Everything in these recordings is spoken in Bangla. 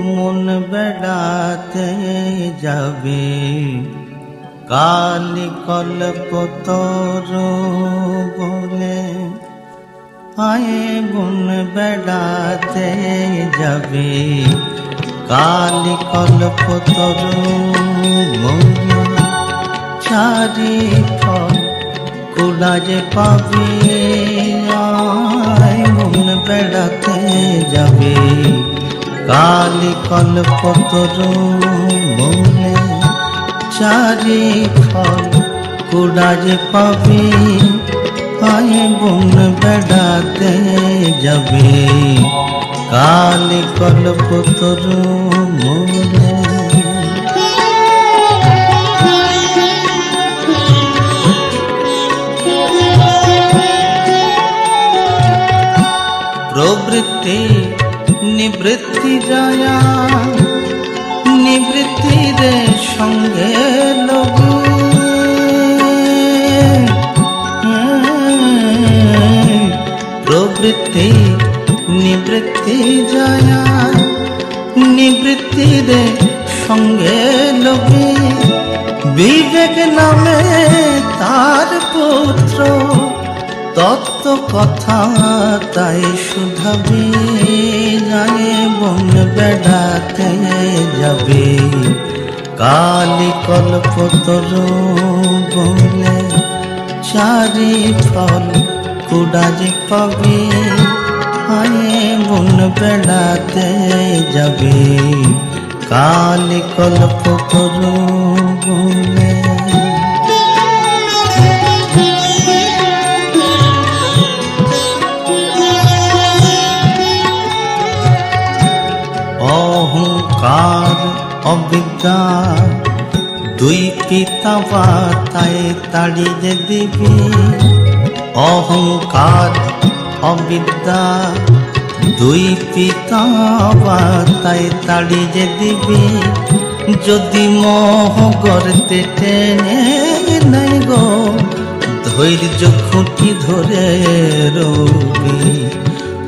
মন বেড়াতে যাবে কালি কল্পতর বলে, আয় মন বেড়াতে যাবে কালি কল্পতর বলে, চারি ফল কুড়া যে পাবে, আয় মন বেড়াতে যাবে কালি কল্পতর বলে, চারি ফল কুড়া যে পাবে, আয় মন বেড়াতে যাবে কালি কল্পতর বলে। প্রবৃত্তি নিবৃত্তি যায়া নিবৃত্তির সঙ্গে লগু, প্রবৃত্তি নিবৃত্তি যায়া নিবৃত্তির সঙ্গে লগু, বিবেক নামে তার পুত্র তত্ত্ব কথা তাই শুধাবে, যায় বন বেড়াতে যাবে কালি কল্পতর বলে, চারি ফল কুড়া যে পাবে, আয় বন বেড়াতে যাবে কালি কল্পতর বলে। অহংকার অবিদ্যা দুই পিতা বাতায় তাড়িয়ে দিবে, অহংকার অবিদ্যা দুই পিতা বাতায় তাড়িয়ে দিবে, যদি মোহ গর্তে টেনে নাই গো ধৈর্য খুঁটি ধরে রবি,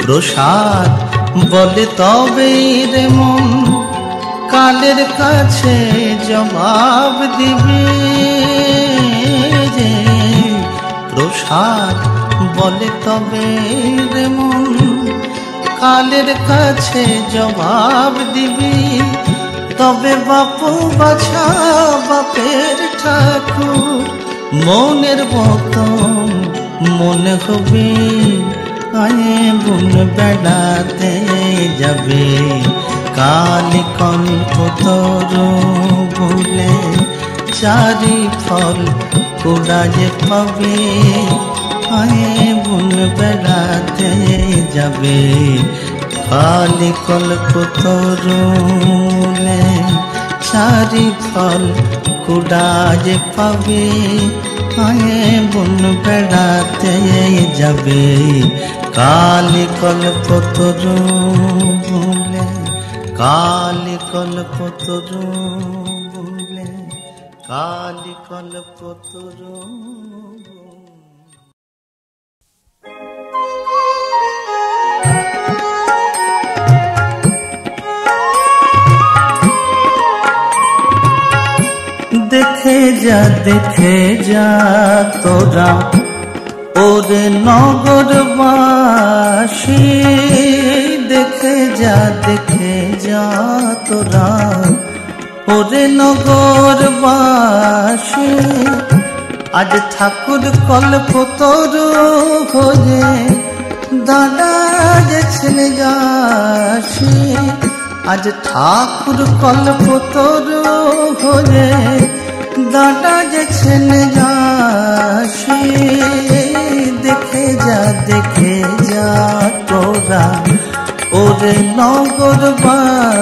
প্রসাদ বলে তবে রে মন কালের কাছে জবাব দিবে, প্রসাদ বলে তবে রে মন কালের কাছে জবাব দিবি, তবে বাপু বাছা বাপের ঠাকুর মনের মতন মনে হবে, আয়ে বন বেড়াতে যাবে কালি কল্পতর বলে, চারি ফল কুড়া যে পাবে, আয়ে বন বেড়াতে যাবে কালি কল্পতর বলে, চারি ফল কুড়া যে পাবে, আয়ে বন বেড়াতে যাবে কালি কল্পতর বলে, কালি কল্পতর বলে, কালি কল্পতর। দেখে যা তোরা ওরে নগরবাসী, দেখে যা তোরা ওরে নগরবাসী, আজ ঠাকুর কল্পতর হয়ে দাঁড়ায়েছেন যাসি, আজ ঠাকুর কল্পতর হয়ে দাঁড়ায়েছেন যাসি, দেখে যা তোরা ওরে নগরবাসী।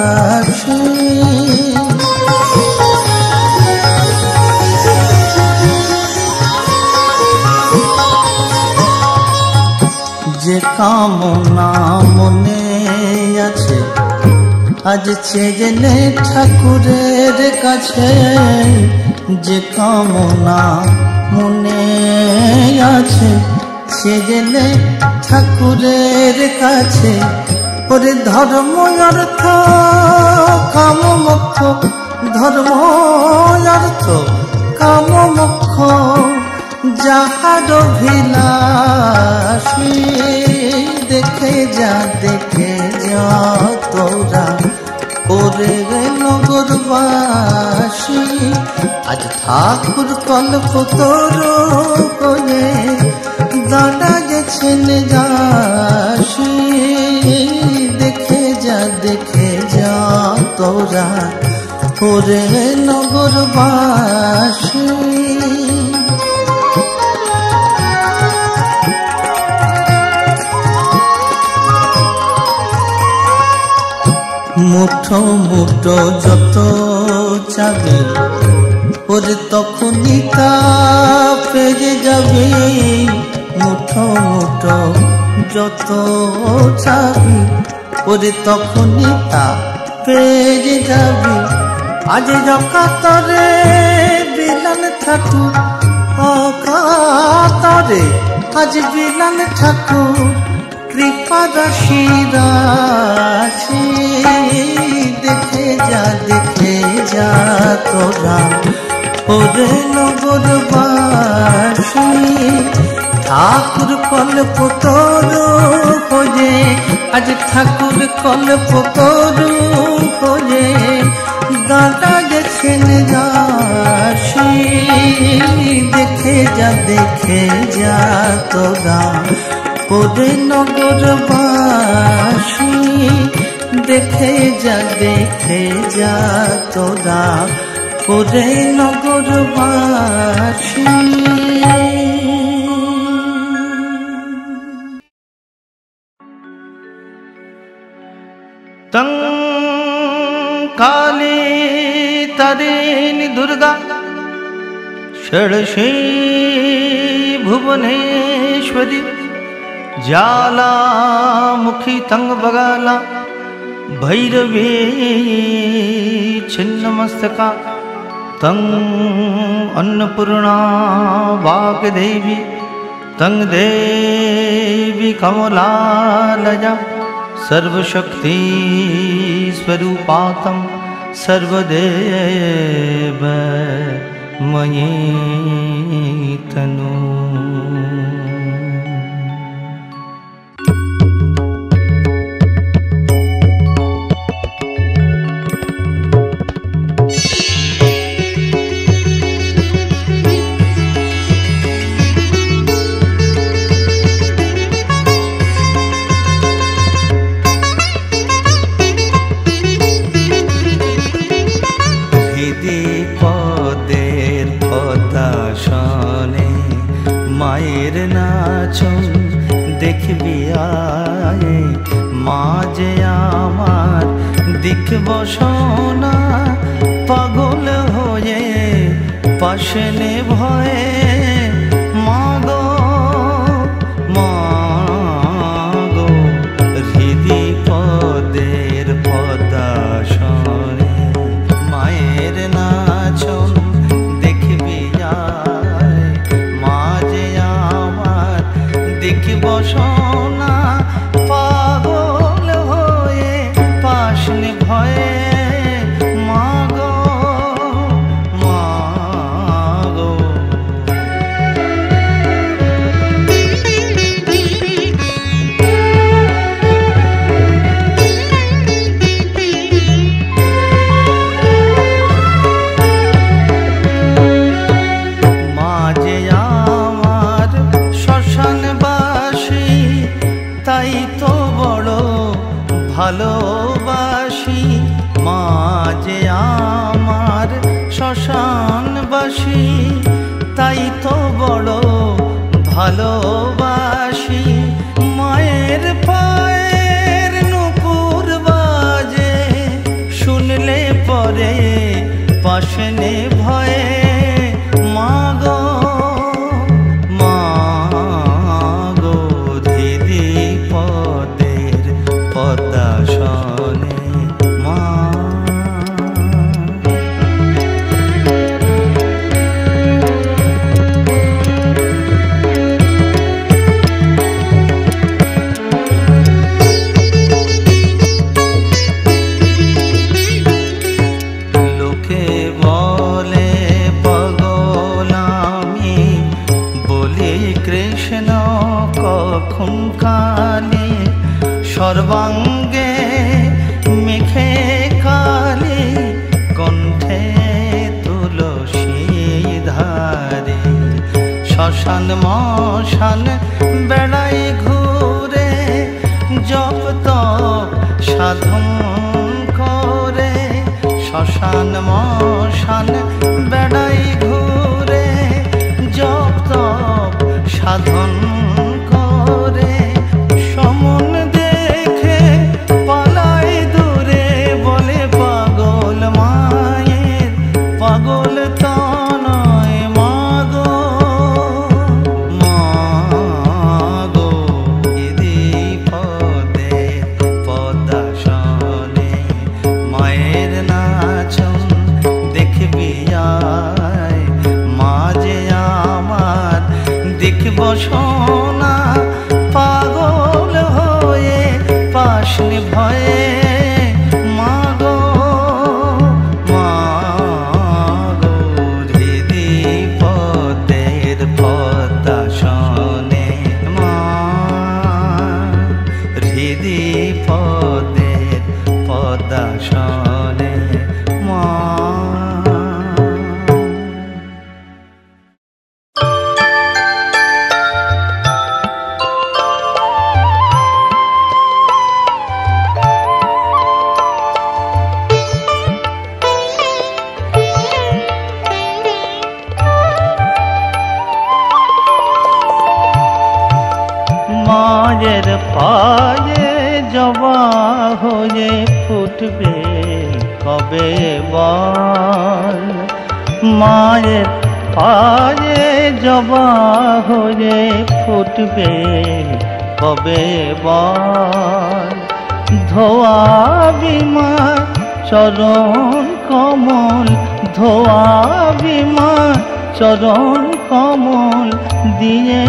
যে কামনা মনে আছে আজ চেজেনে ঠাকুরের কাছে যে কামনা মনে আছে, চেজেনে ঠাকুরের কাছে ওরে ধর্ম অর্থ কাম মোক্ষ, ধর্ম অর্থ কাম মোক্ষ যাহার অভিলাষী। দেখে যা তোরা ওরে নগরবাসী, আজ ঠাকুর কল্প তোর হয়ে দাঁড়াইছেন দাসী। দেখে যা তোরা ওরে নগরবাসী। মুঠো মুঠো যত চাবি ওরে তখনই তা পেয়ে যাবে। মুঠো মুঠো যত চাবি ওরে তখনই তা পেয়ে যাবে। আজ অকাতরে বিলাল ঠাকুর, অকাতরে আজ বিলাল ঠাকুর কৃপা রাশি রাশি। দেখে যা তোরা ওরে নগরবাসী, ঠাকুর কল্প তোর হয়ে আজ ঠাকুর কল্প তোর হয়ে দাঁড়াইছেন দাসী। দেখে যা তোরা ওরে নগরবাসী। দেখে যা তোরা ওরে নগরবাসী। তং কালী তারিণী দুর্গা ষোড়শী ভুবনেশ্বরী ज्वालामुखी तंग बगाला भैरवी छिन्नमस्तका तंग अन्नपूर्णा वाग्देवी तंग देवी कमलालया सर्वशक्ति स्वरूपातं सर्वदेव मयि तनु। মায়ের নাচন দেখবি আয়, মা যে আমার দেখব সোনা পাগল হয়ে পাশে নে ভয়ে। মা গো হৃদি পদের পদাসনে মায়ের নাচন দেখবি আয়, মা যে আমার দেখব সোনা পাগল হয়ে পাশে নে ভয়ে। ভালোবাসি মা যে আমার শ্মশানবাসী, তাই তো বড় ভালোবাসি। মায়ের পায়ের নূপুর বাজে শুনলে পরে পাশে নে ভয়ে। মা গো দিদি পদের পদাসনে মা শ্মশান মশান বেড়াই ঘুরে জপ তপ সাধন করে শ্মশান মশান বেড়াই ঘুরে জপ তপ সাধন করে সমন দেখে পালাই দূরে বলে পাগল মায়ের পাগল তো নয় মাগো মাগো দিদি পদে পদাসনে মায়ের নাচন দেখবি আয় মাঝে আমার দেখব সোনা পাগল হয়ে পাশনি ভয়ে মাগো মাগো হৃদি পদের পদাসনে মা হৃদি পদের পদাসনে মা। মায়ের পায়ে জবা হয়ে ফুটবে কবে বল মায়ের পায়ে জবা হয়ে ফুটবে কবে বল ধোয়াবি মা চরণ কমল ধোয়াবি মা চরণ কমল দিয়ে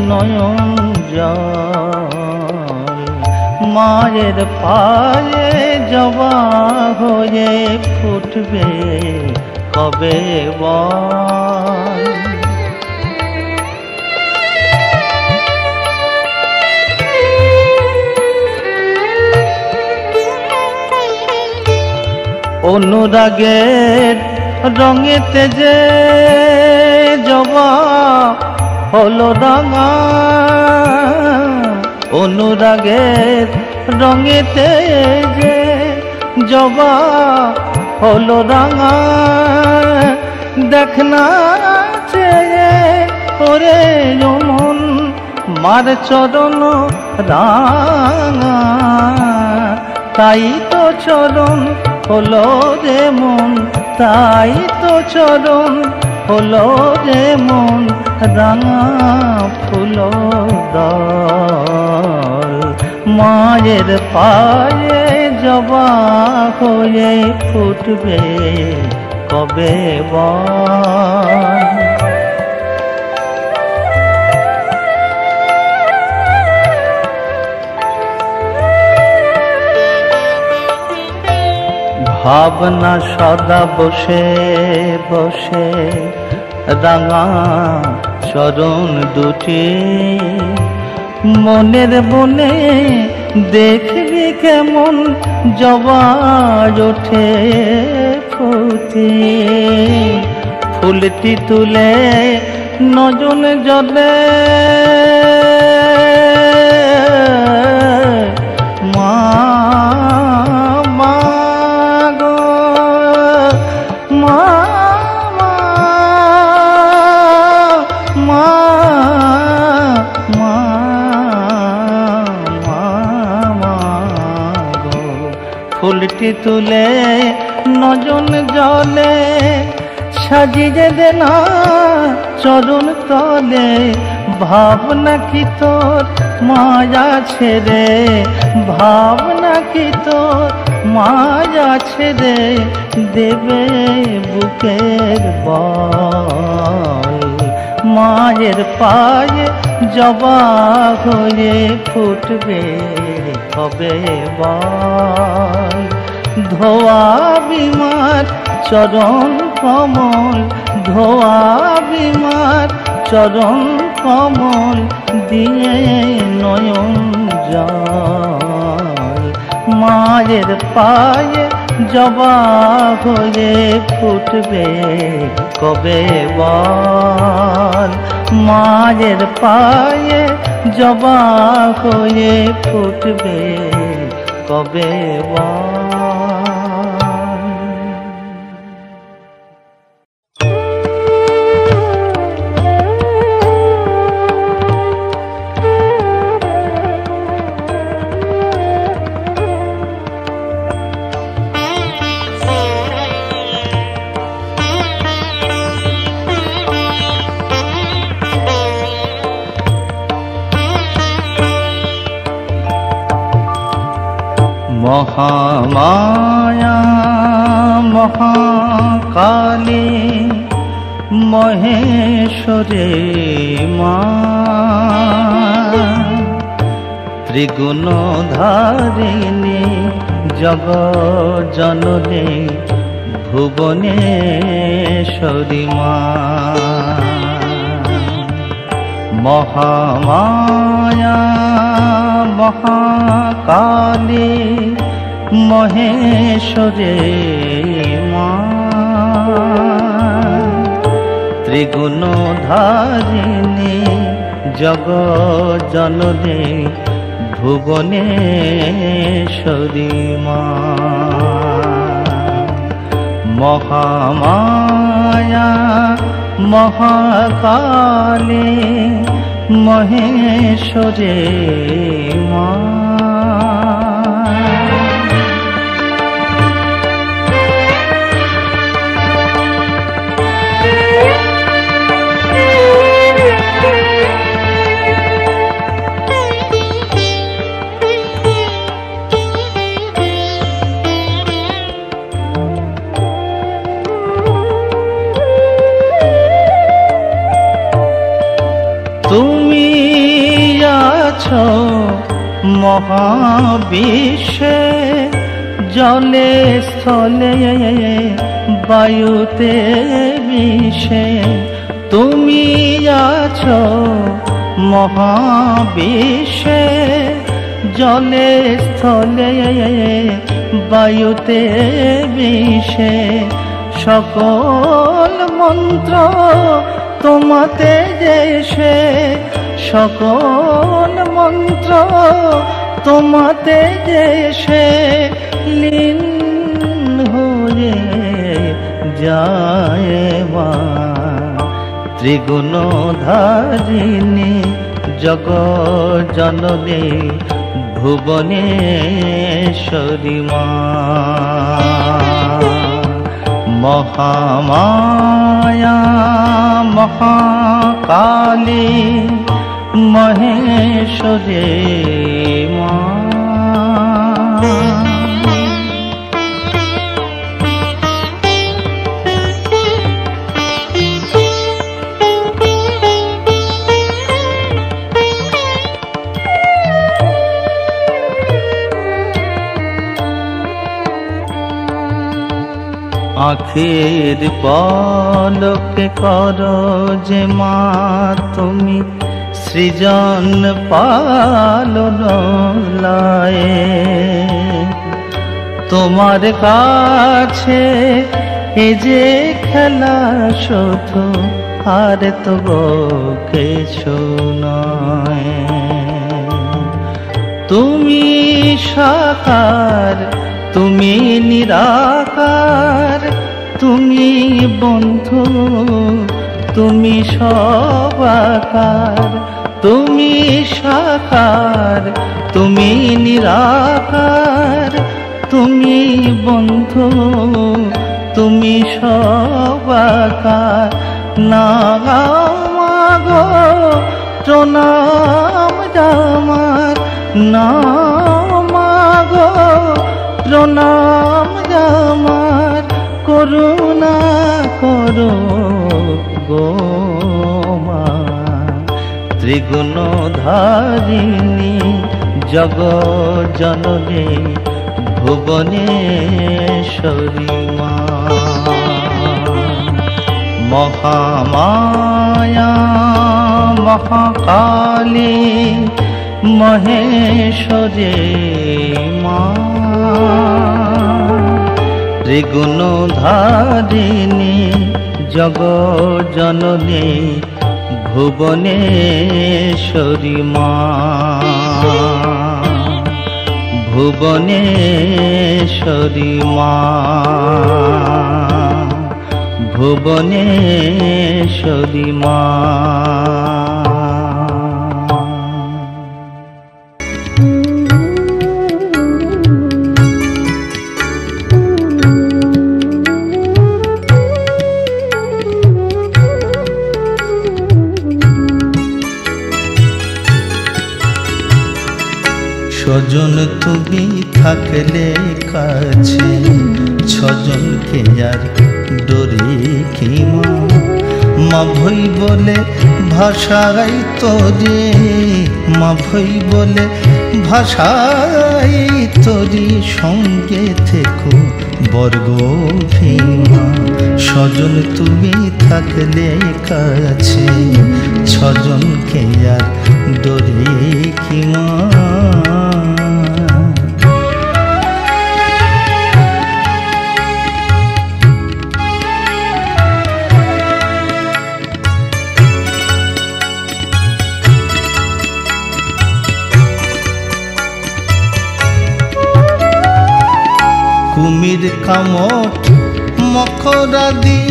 নয়ন জল মায়ের পায়ে জবা হয়ে ফুটবে কবে বল অনুরাগের রঙেতে যে জবা হলো রাঙা অনুরাগের রঙেতে যে জবা হলো রাঙা দেখনা চেয়ে ওরে মন মার চরণ রাঙা তাই তো চরণ হলো রে মন তাই তো চরণ হলো রে মন রাঙা ফুল দল মায়ের পায়ে জবা হয়ে ফুটবে কবে বল ভাবনা সদা বসে বসে রাঙা চরণ দুটি মনের বনে দেখবি কেমন জবা ওঠে ফুটে ফুলটি তুলে নজন জলে মা ফুলটি তুলে নজন জলে সাজিয়ে দে না চরণ তলে ভাবনা কি তোর মায়া ছেড়ে ভাবনা কি তোর মায়া ছেড়ে দেবে বুকের বল মায়ের পায়ে জবা হয়ে ফুটবে কবে বল ধোয়াবি মার চরণ কমল ধোয়াবি মার চরণ কমল দিয়ে নয়ন জল মায়ের পায়ে জবা হয়ে ফুটবে কবে বল মায়ের পায়ে জবা হয়ে ফুটবে কবে মহামায়া মহাকালী মহেশ্বরে মা ত্রিগুণধারিণী জগজ্জননী ভুবনেশ্বরী মা মহামায়া মহাকালী মহেশ্বরে মা ত্রিগুণধারিণী জগজ্জননী ভুবনেশ্বরী মা মহামায়া মহাকালী মহেশ্বরে মা তুমি আছো মহাবিশ্বে জলে স্থলে বায়ুতে মিশে তুমি আছো মহাবিশ্বে জলে স্থলে বায়ুতে মিশে সকল মন্ত্র তোমাতে যেসে সকল মন্ত্র তোমাতে যেসে লীন হয়ে যায় মা ত্রিগুণধারিণী জগজ্জননী ভুবনেশ্বরী মা মহামায়া মহাকালী মহেশ্বরে মা আখের পলকে করো যে মা তুমি সৃজন পালন লয়ে তোমার কাছে এ যে খেলা শুধু আর তো কিছু নয় তুমি সাকার তুমি নিরাকার তুমি বন্ধু তুমি সবাকার তুমি সাকার তুমি নিরাকার তুমি বন্ধু তুমি সবাকার না মাগো প্রণাম জামার না মাগো প্রণাম জামার করুণা করো গো মা ত্রিগুণধারিণী জগজ্জননী ভুবনেশ্বরী মা মহামায়া মহাকালী মহেশ্বরে মা ত্রিগুণধারিণী জগজ্জননী ভুবনেশ্বরী মা, ভুবনেশ্বরী মা, ভুবনেশ্বরী মা। স্বজন তুমি থাকলে কাছে, ছজনকে আর ডরি কি মা। মা ভই বলে ভাষাই তোরে, মা ভই বলে ভাষাই তোরি, সঙ্গে থেকো বর্গ ভীমা। স্বজন তুমি থাকলে কাছে, ছজনকে আর ডরি কি মা। কুমির কামট মকরাদি,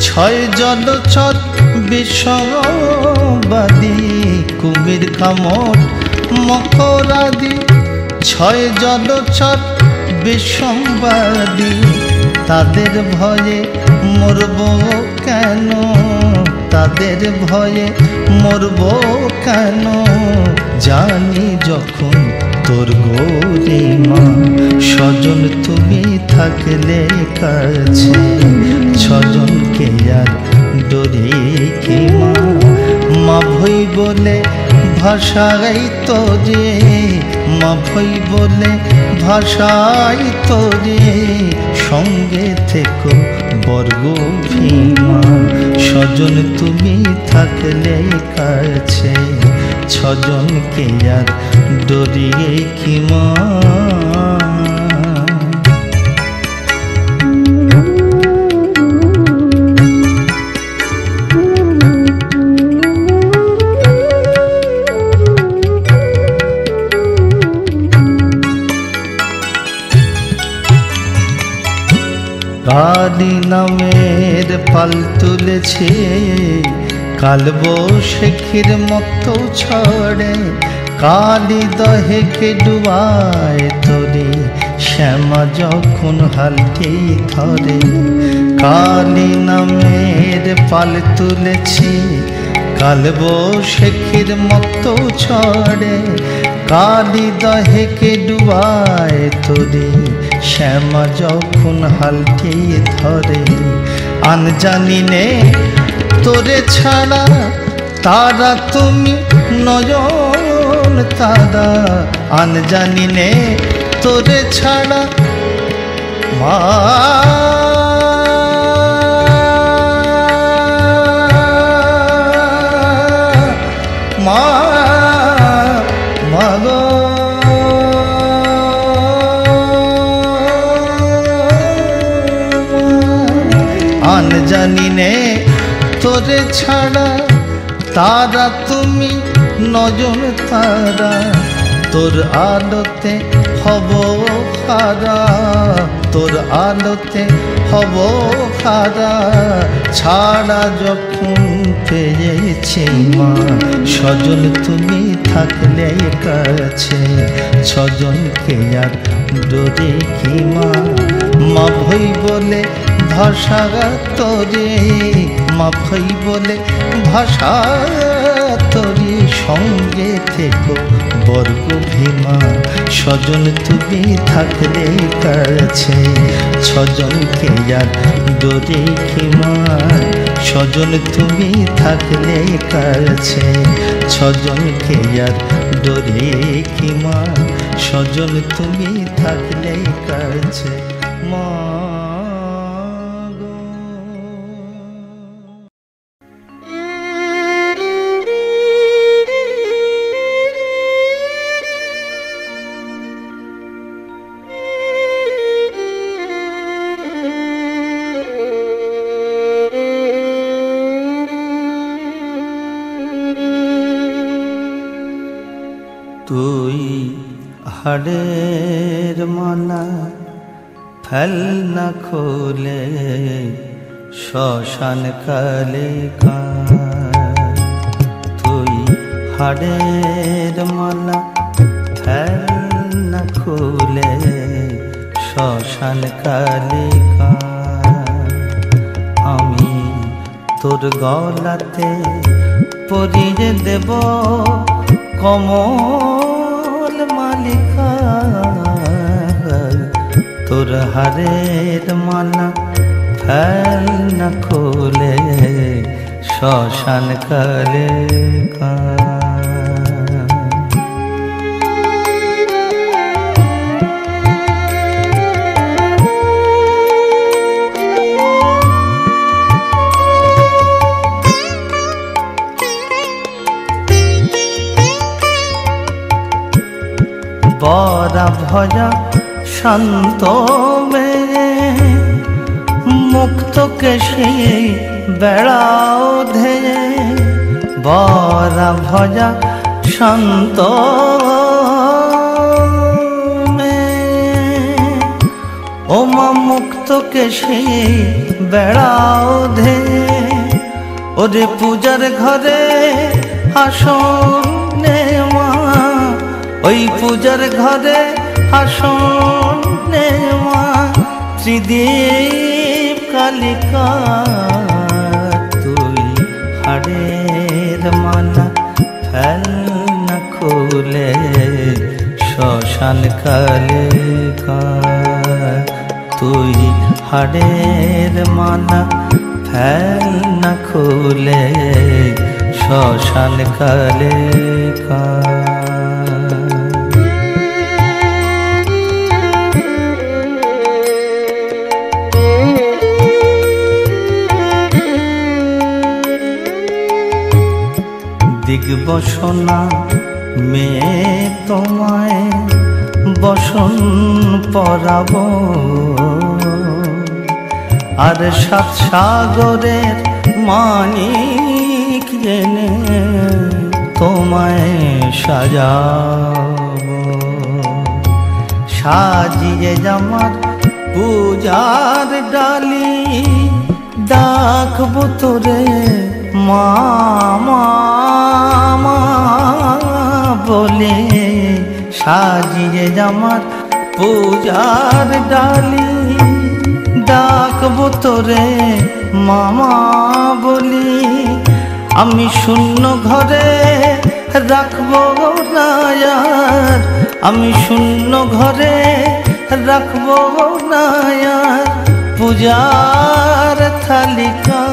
ছয় জলচর বিষবাদী। কুমির কামট মকরাদি, ছয় জলচর বিষবাদী। তাদের ভয়ে মরব কেন, তাদের ভয়ে মরব কেন, জানি যখন তোর গরিমা। স্বজন তুমি থাকলে কাছে, ছজনকে আর ডরি কি মা। মা ভই বলে ভাষাই তোরে, মা ভই বলে ভাষাই তোরে, সঙ্গে থেকো বর্গ ভীমা। স্বজন তুমি থাকলে কাছে, ছজনকে আর ডরি কি মা। কালী নামের পাল তুলেছে, কালবৈশাখীর মতো ছড়ে। কালী দহেকে ডুবায় তোরে, শ্যামা যখন হালটি ধরে। কালী নামের পাল তুলেছে, কালবৈশাখীর মতো ছড়ে। কালী দহেকে ডুবায় তোরে, শ্যামা যখন হালটি ধরে। আন জানি নে তোরে ছাড়া, তারা তুমি নয়ন তারা। আন জানি নে তোরে ছাড়া মা, মা মাগো। আন জানি নে তোরে ছাড়া, তারা তুমি নজন তারা। তোর আলোতে হব হারা, তোর আলোতে হব হারা। ছাড়া যখন পেয়েছি মা, স্বজন তুমি থাকলে কাছে, ছজনকে আর ডরি কি মা। মা ভই বলে ভাষা তোরে, মা ভই বলে ভাষা তোরে, সঙ্গে থেকো বর্গ ভীমা। স্বজন তুমি থাকলে কাছে, ছজনকে আর ডরি কি মা। স্বজন তুমি থাকলে কাছে, ছজনকে আর ডরি কি মা। স্বজন তুমি থাকলে কাছে মা। হাড়ের মালা ফেল না খুলে শ্মশান কালে তুই হাড়ের মালা ফেল না খুলে শ্মশান কালে আমি তোর গলাতে পরিয়ে দেব কমল মালিকা তোর হাড়ের মালা ফেল না খুলে শ্মশান কালে বরা ভজা শান্ত মেয়ে মুক্ত কেশে বেড়াও ধেয়ে বরা ভজা শান্ত মেয়ে ও মা মুক্ত কেশে বেড়াও ধেয়ে ওরে পূজার ঘরে আসন মা ওই পূজার ঘরে আসন মা ত্রিদীপ কালিকা তুই হাড়ের মালা ফেল না খুলে শ্মশান কালিকা তুই হাড়ের মালা ফেল না খুলে শ্মশান কালিকা দিগবসনা মেয়ে তোমায় বসন পরাব আর সাত সাগরের মানিক জেনে তোমায় সাজাব সাজিয়ে জামার পূজার ডালি ডাকবো তোরে মামা বলে সাজিয়ে জামার পূজার ডালি ডাকবো তোরে মামা বলি আমি শূন্য ঘরে রাখবো না আর আমি শূন্য ঘরে রাখবো না আর পূজার থালিকা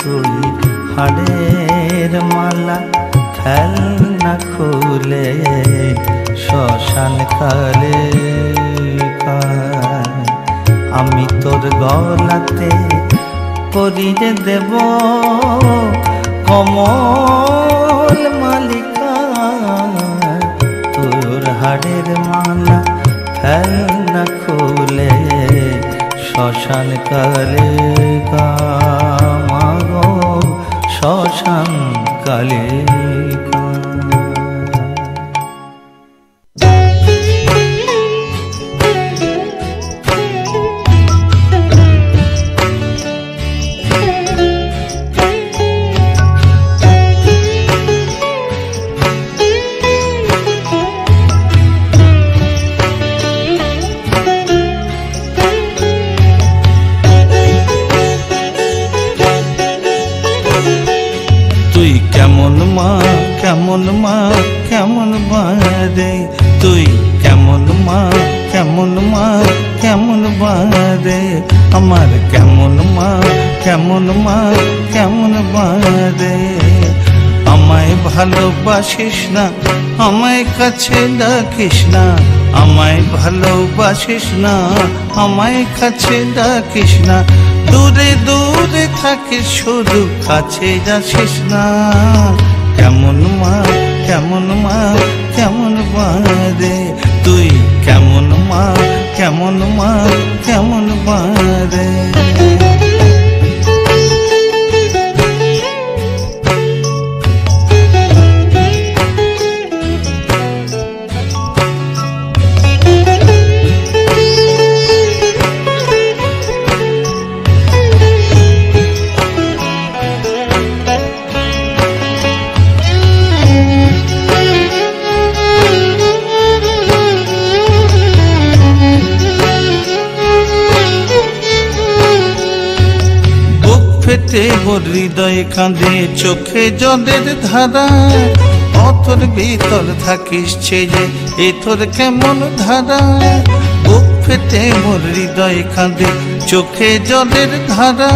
তুই হাড়ের মালা ফেল না খুলে শ্মশান কালে আমি তোর গলাতে পরিয়ে দেব কমল মালিকা তোর হাড়ের মালা ফেল না খুলে শ্মশান কালে মাগো শ্মশান কালে কেমন মা কেমন মা রে তুই কেমন মা কেমন মা কেমন মা রে আমার কেমন মা কেমন মা কেমন মা রে আমায় ভালোবাসিস না আমায় কাছে ডাকিস না আমায় ভালোবাসিস না আমায় কাছে ডাকিস না দূরে দূরে থাকিস শুধু কাছে যাসিস না কেমন মা কেমন মা কেমন মা রে তুই কেমন মা কেমন মা কেমন মা রে পেতে ওর হৃদয় কাঁদে চোখে জলের ধারা অতর ভিতর থাকিস ছেড়ে এ তোর কেমন ধারা বুক পেতে ওর হৃদয় কাঁদে চোখে জলের ধারা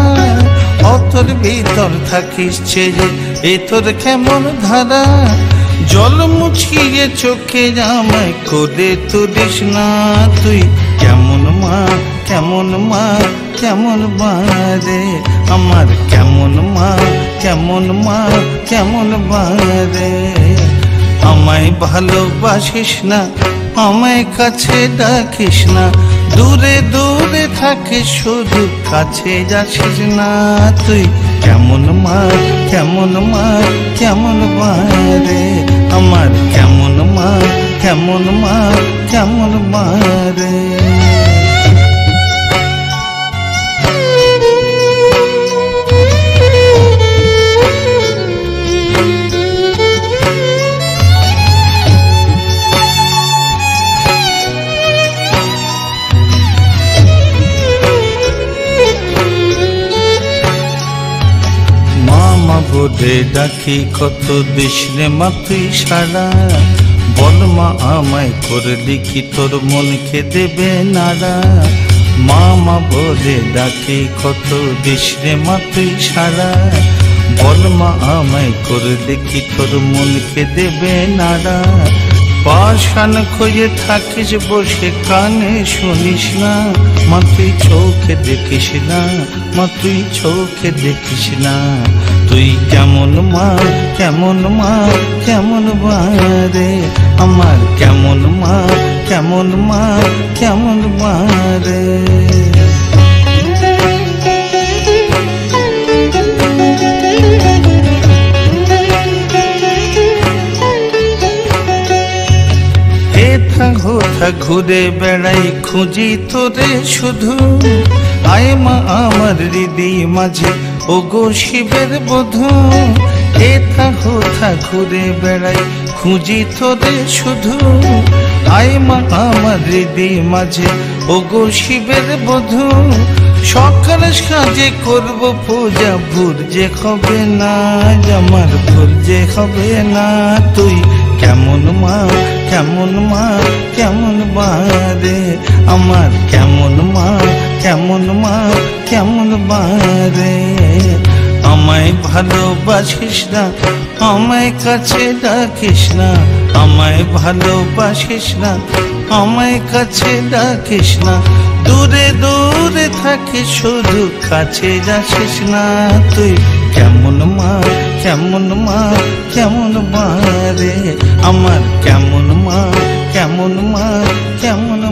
অতর ভিতর থাকিস ছেড়ে এ তোর কেমন ধারা জল মুছিয়ে চোখে আমায় করে তুলিস না তুই কেমন মা কেমন মা কেমন বারে আমার কেমন মা কেমন মা কেমন বারে আমায় ভালোবাসিস না আমায় কাছে ডাকিস না দূরে দূরে থাকিস শুধু কাছে যাসিস না তুই কেমন মা কেমন মা কেমন বারে আমার কেমন মা কেমন মা কেমন বারে বলে ডাকি কত দিশনে মা তুই সারা বল মা আমায় করলি কি তোর মনকে দেবে নারা মা বলে ডাকি কত দিশনে মা তুই সারা বল মা আমায় করলি কি তোর মনকে দেবে নারা পাষাণ খুঁজে থাকিস বসে কানে শুনিস না মা তুই চোখে দেখিস না মা তুই চোখে দেখিস না তুই কেমন মা কেমন মা কেমন বারে আমার কেমন মা কেমন মা কেমন বারে কোথা ঘুরে বেড়াই খুঁজি তোরে শুধু আয় মা আমার হৃদয় মাঝে ও গো শিবের বধূ এথা কোথা ঘুরে বেড়াই খুঁজি তোরে শুধু আয় মা আমার হৃদয় মাঝে ও গো শিবের বধূ সকাল সাজে করব পূজা ভোর যে হবে না আমার ভোর যে হবে না তুই কেমন মা কেমন মা কেমন বারে আমার কেমন মা কেমন মা কেমন বারে আমায় ভালোবাসিস না আমায় কাছে ডাকিস না আমায় ভালোবাসিস না আমায় কাছে ডাকিস না দূরে দূরে থাকিস শুধু কাছে যাসিস না তুই কেমন মা কেমন মা কেমন বারে আমার কেমন মা কেমন মা কেমন